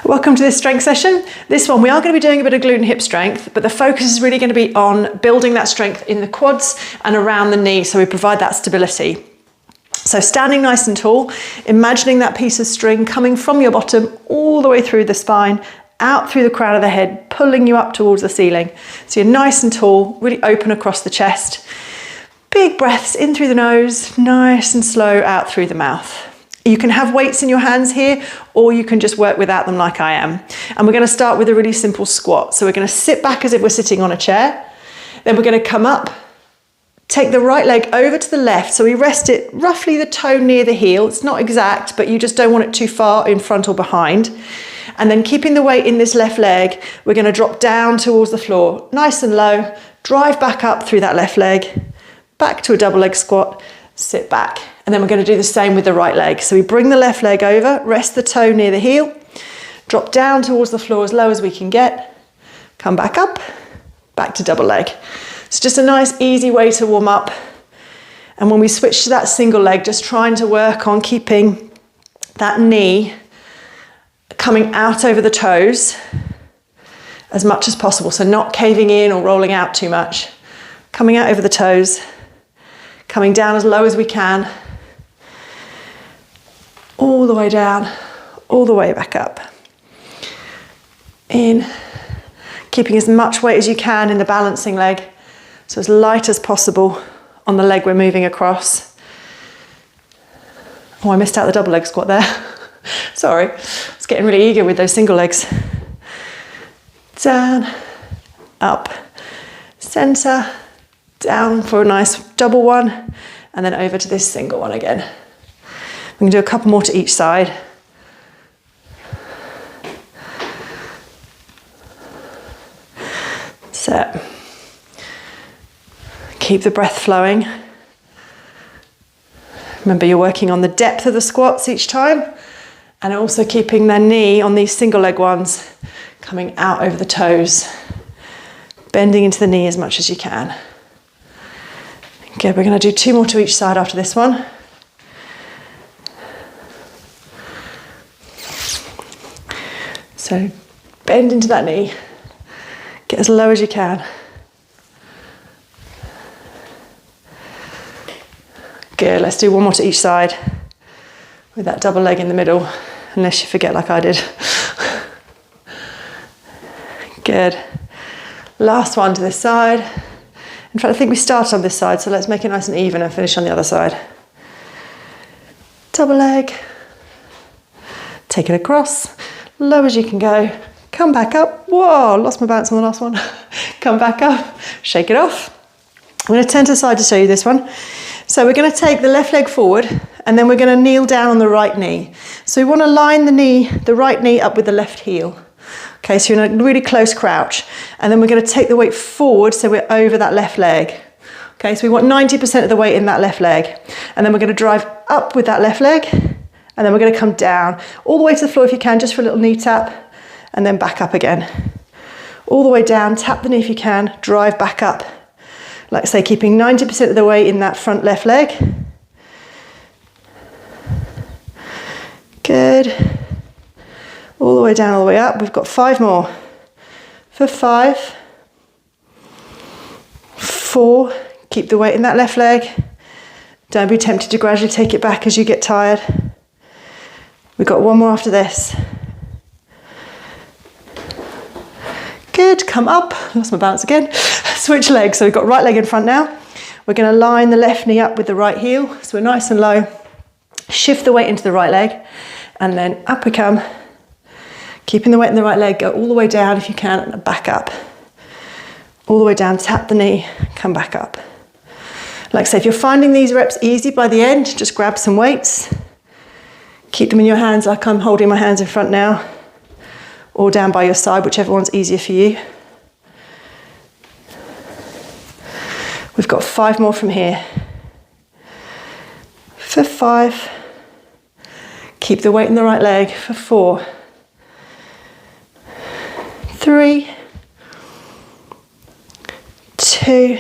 Welcome to this strength session. This one we are going to be doing a bit of glute and hip strength, but the focus is really going to be on building that strength in the quads and around the knee, so we provide that stability. So standing nice and tall, imagining that piece of string coming from your bottom all the way through the spine, out through the crown of the head, pulling you up towards the ceiling. So you're nice and tall, really open across the chest. Big breaths in through the nose, nice and slow out through the mouth. You can have weights in your hands here, or you can just work without them like I am. And we're going to start with a really simple squat. So we're going to sit back as if we're sitting on a chair. Then we're going to come up, take the right leg over to the left. So we rest it roughly the toe near the heel. It's not exact, but you just don't want it too far in front or behind. And then keeping the weight in this left leg, we're going to drop down towards the floor, nice and low, drive back up through that left leg, back to a double leg squat, sit back. And then we're going to do the same with the right leg. So we bring the left leg over, rest the toe near the heel, drop down towards the floor as low as we can get, come back up, back to double leg. It's just a nice, easy way to warm up. And when we switch to that single leg, just trying to work on keeping that knee coming out over the toes as much as possible. So not caving in or rolling out too much. Coming out over the toes, coming down as low as we can, all the way down, all the way back up. In, keeping as much weight as you can in the balancing leg, so as light as possible on the leg we're moving across. Oh, I missed out the double leg squat there. Sorry, I was getting really eager with those single legs. Down, up, center, down for a nice double one, and then over to this single one again. We can do a couple more to each side. So, keep the breath flowing. Remember, you're working on the depth of the squats each time, and also keeping their knee on these single leg ones coming out over the toes, bending into the knee as much as you can. Okay, we're going to do two more to each side after this one. So bend into that knee, get as low as you can. Good, let's do one more to each side with that double leg in the middle, unless you forget like I did. Good. Last one to this side. In fact, I think we started on this side, so let's make it nice and even and finish on the other side. Double leg. Take it across, low as you can go. Come back up. Whoa, lost my balance on the last one. Come back up, shake it off. I'm going to turn to the side to show you this one. So we're going to take the left leg forward, and then we're going to kneel down on the right knee. So we want to line the right knee up with the left heel. Okay, so you're in a really close crouch, and then we're going to take the weight forward so we're over that left leg. Okay, so we want 90% of the weight in that left leg, and then we're going to drive up with that left leg, and then we're going to come down all the way to the floor if you can, just for a little knee tap, and then back up again. All the way down, tap the knee if you can, drive back up. Like I say, keeping 90% of the weight in that front left leg. Good. All the way down, all the way up. We've got 5 more. For 5, 4, keep the weight in that left leg. Don't be tempted to gradually take it back as you get tired. We've got 1 more after this. Good, come up. Lost my balance again. Switch legs. So we've got right leg in front now. We're going to line the left knee up with the right heel. So we're nice and low. Shift the weight into the right leg, and then up we come. Keeping the weight in the right leg, go all the way down if you can, and back up. All the way down, tap the knee, come back up. Like I say, if you're finding these reps easy by the end, just grab some weights. Keep them in your hands like I'm holding my hands in front now, or down by your side, whichever one's easier for you. We've got 5 more from here. For 5, keep the weight in the right leg. For 4, 3, 2,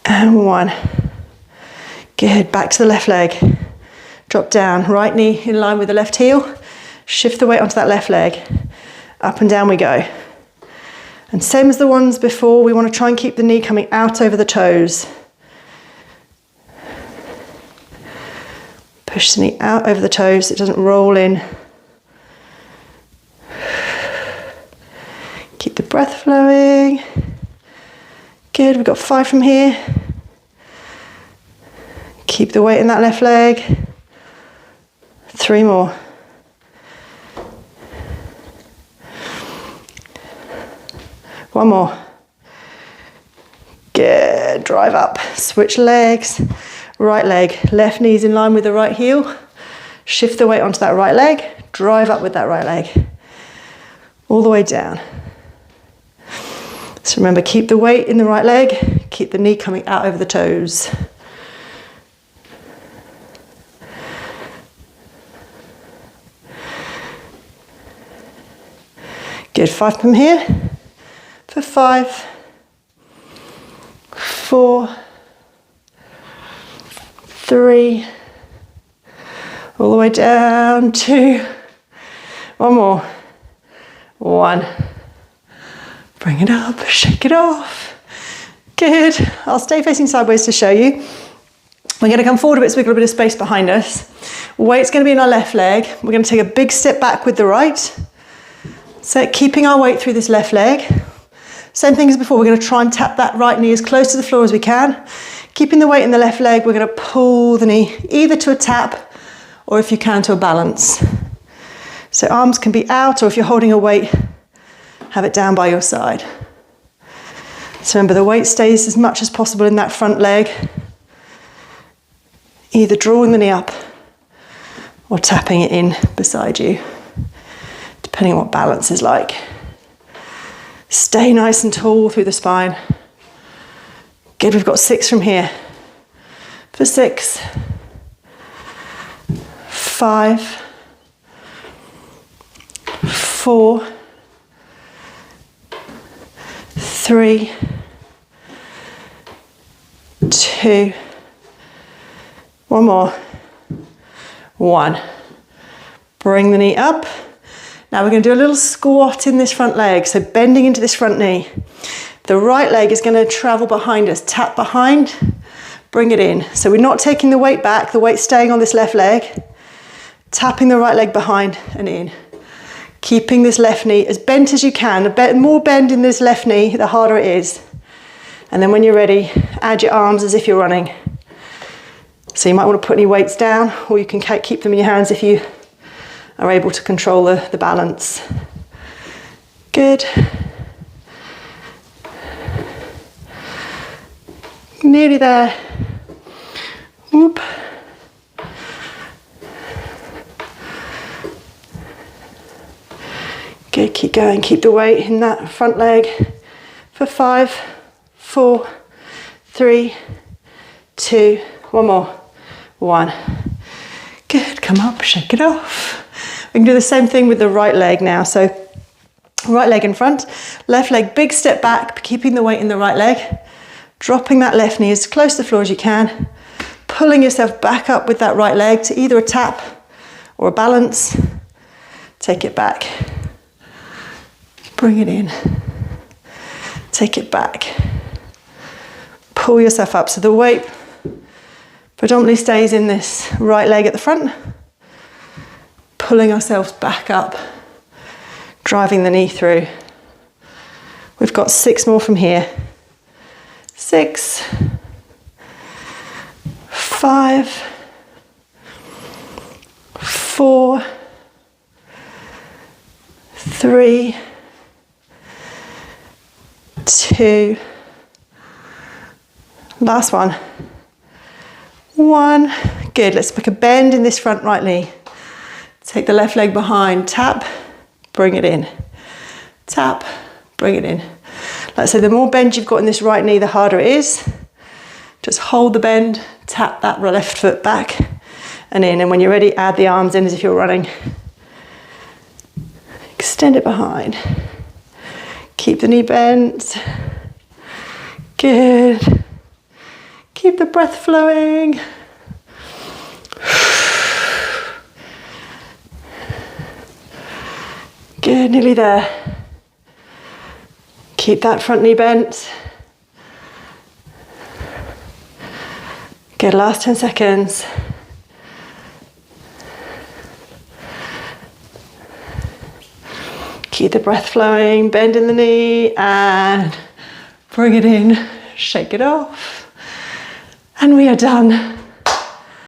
and 1. Good, back to the left leg. Drop down, right knee in line with the left heel. Shift the weight onto that left leg. Up and down we go. And same as the ones before, we want to try and keep the knee coming out over the toes. Push the knee out over the toes so it doesn't roll in. Keep the breath flowing. Good, we've got 5 from here. Keep the weight in that left leg. 3 more. One more. Good, drive up. Switch legs. Right leg, left knee's in line with the right heel. Shift the weight onto that right leg. Drive up with that right leg. All the way down. So remember, keep the weight in the right leg. Keep the knee coming out over the toes. Good, 5 from here. For 5, 4, 3, all the way down, 2, one more, 1. Bring it up, shake it off. Good. I'll stay facing sideways to show you. We're going to come forward a bit so we've got a bit of space behind us. Weight's going to be in our left leg. We're going to take a big step back with the right. So keeping our weight through this left leg. Same thing as before, we're going to try and tap that right knee as close to the floor as we can. Keeping the weight in the left leg, we're going to pull the knee either to a tap or if you can to a balance. So arms can be out, or if you're holding a weight, have it down by your side. So remember, the weight stays as much as possible in that front leg, either drawing the knee up or tapping it in beside you, depending on what balance is like. Stay nice and tall through the spine. Good, we've got 6 from here. For 6, 5, 4, 3, 2, one more, 1. Bring the knee up. Now we're going to do a little squat in this front leg, so bending into this front knee. The right leg is going to travel behind us, tap behind, bring it in. So we're not taking the weight back, the weight's staying on this left leg, tapping the right leg behind and in. Keeping this left knee as bent as you can. The more bend in this left knee, the harder it is. And then when you're ready, add your arms as if you're running. So you might want to put any weights down, or you can keep them in your hands if you are able to control the balance. Good. Nearly there. Whoop. Good, keep going, keep the weight in that front leg. For 5, 4, 3, 2, one more, 1. Good, come up, shake it off. We can do the same thing with the right leg now. So right leg in front, left leg, big step back, keeping the weight in the right leg, dropping that left knee as close to the floor as you can, pulling yourself back up with that right leg to either a tap or a balance. Take it back, bring it in, take it back, pull yourself up. So the weight predominantly stays in this right leg at the front, pulling ourselves back up, driving the knee through. We've got 6 more from here. 6, 5, 4, 3, 2, last one, 1. Good, let's make a bend in this front right knee. Take the left leg behind, tap, bring it in. Tap, bring it in. Like I said, the more bend you've got in this right knee, the harder it is. Just hold the bend, tap that left foot back and in. And when you're ready, add the arms in as if you're running. Extend it behind. Keep the knee bent. Good. Keep the breath flowing. Good, nearly there. Keep that front knee bent. Good, last 10 seconds. Keep the breath flowing, bend in the knee and bring it in, shake it off. And we are done.